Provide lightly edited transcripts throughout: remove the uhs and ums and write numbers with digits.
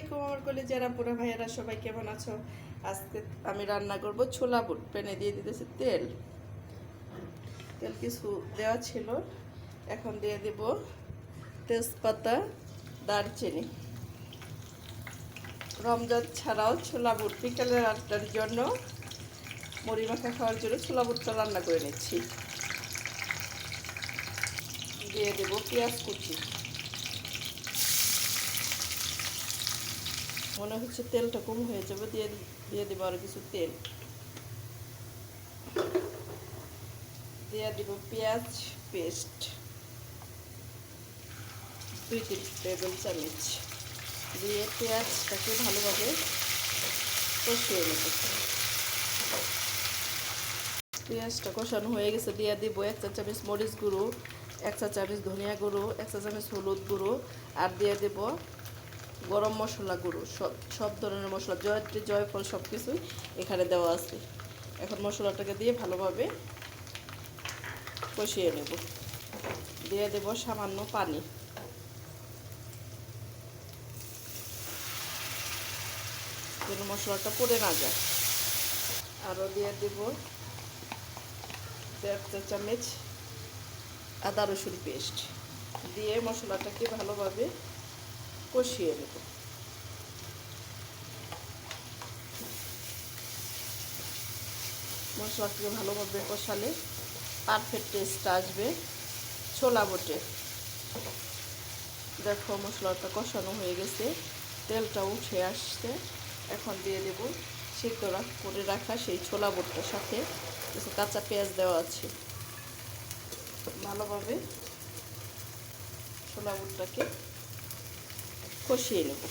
আলাইকুম আমার কলিজারা পুরো ভাইয়েরা, সবাই কেমন আছো? আজকে আমি রান্না করব ছোলা বুট। প্যানে দিয়ে দিতেছি তেল। তেল কিছু দেওয়া ছিল, এখন দিয়ে দেব তেজপাতা, দারচিনি। রমজান ছাড়াও ছোলা বুট বিকালের আড্ডার জন্য, মুড়ি মাখা খাওয়ার জন্য ছোলা বুটটা রান্না করে নিচ্ছি। দিয়ে দেব পেঁয়াজ কুচি। মনে হচ্ছে তেলটা কম হয়ে যাবে, দিয়ে দেবো আরও কিছু তেল। দিয়ে দেব পেঁয়াজ পেস্ট 2-3 টেবিল চামচ। দিয়ে পেঁয়াজটাকে ভালোভাবে কষিয়ে নেব। পেঁয়াজটা কষানো হয়ে গেছে, দিয়ে দিব 1 চা চামচ মরিচ গুঁড়ো, 1 চা চামচ ধনিয়া গুঁড়ো, 1 চা চামচ হলুদ গুঁড়ো, আর দিয়ে দেব গরম মশলা গুঁড়ো। সব ধরনের মশলা, জয়ত্রী, জয়ফল সব কিছুই এখানে দেওয়া আছে। এখন মশলাটাকে দিয়ে ভালোভাবে কষিয়ে নেব। দিয়ে দেব সামান্য পানি। যেন মশলাটা পড়ে না যায়। আরও দিয়ে দেব 1.5 চা চামচ আদা রসুন পেস্ট। দিয়ে মশলাটাকে ভালোভাবে কষিয়ে নেব। মশলাটাকে ভালোভাবে কষালে পারফেক্ট টেস্ট আসবে ছোলা বুটে। দেখো মশলাটা কষানো হয়ে গেছে, তেলটা উঠে আসছে। এখন দিয়ে দেব সিদ্ধ করে রাখা সেই ছোলা বুটটার সাথে কিছু কাঁচা পেঁয়াজ দেওয়া আছে। ভালোভাবে ছোলা বুটটাকে কষিয়ে নেব।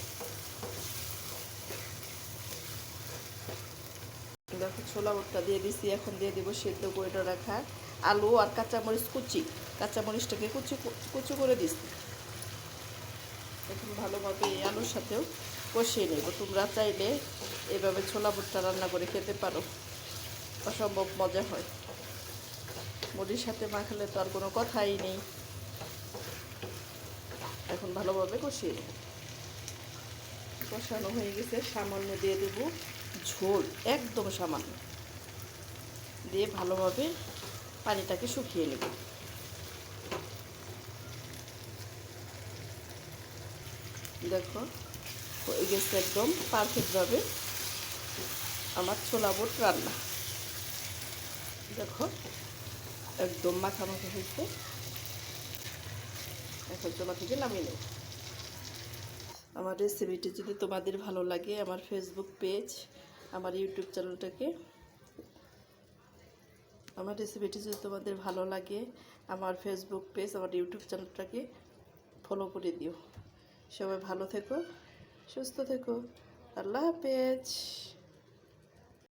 দেখো ছোলা বুটটা দিয়ে দিছি। এখন দিয়ে দেবো সিদ্ধ করে রাখা আলু আর কাঁচামরিচ কুচি। কাঁচামরিচটাকে কুচি করে দিচ্ছি। এখন ভালোভাবে এই আলুর সাথেও কষিয়ে নেব। তোমরা চাইলে এভাবে ছোলা বুটটা রান্না করে খেতে পারো, অসম্ভব মজা হয়। মুড়ির সাথে মাখালে তো আর কোনো কথাই নেই। এখন ভালোভাবে কষিয়ে নেব। কষানো হয়ে গেছে, সামান্য দিয়ে দেব ঝোল, একদম সামান্য দিয়ে ভালোভাবে পানিটাকে শুকিয়ে নেব। দেখো হয়ে গেছে একদম পারফেক্টভাবে আমার ছোলা বুট রান্না। দেখো একদম মাখামাখি হয়েছে। এখন চোলা থেকে নামিয়ে নেব। আমার রেসিপিটি যদি তোমাদের ভালো লাগে, আমার ফেসবুক পেজ, আমার ইউটিউব চ্যানেলটাকে, আমার রেসিপিটি যদি তোমাদের ভালো লাগে, আমার ফেসবুক পেজ, আমার ইউটিউব চ্যানেলটাকে ফলো করে দিও। সবাই ভালো থেকো, সুস্থ থেকো। আল্লাহ হাফেজ।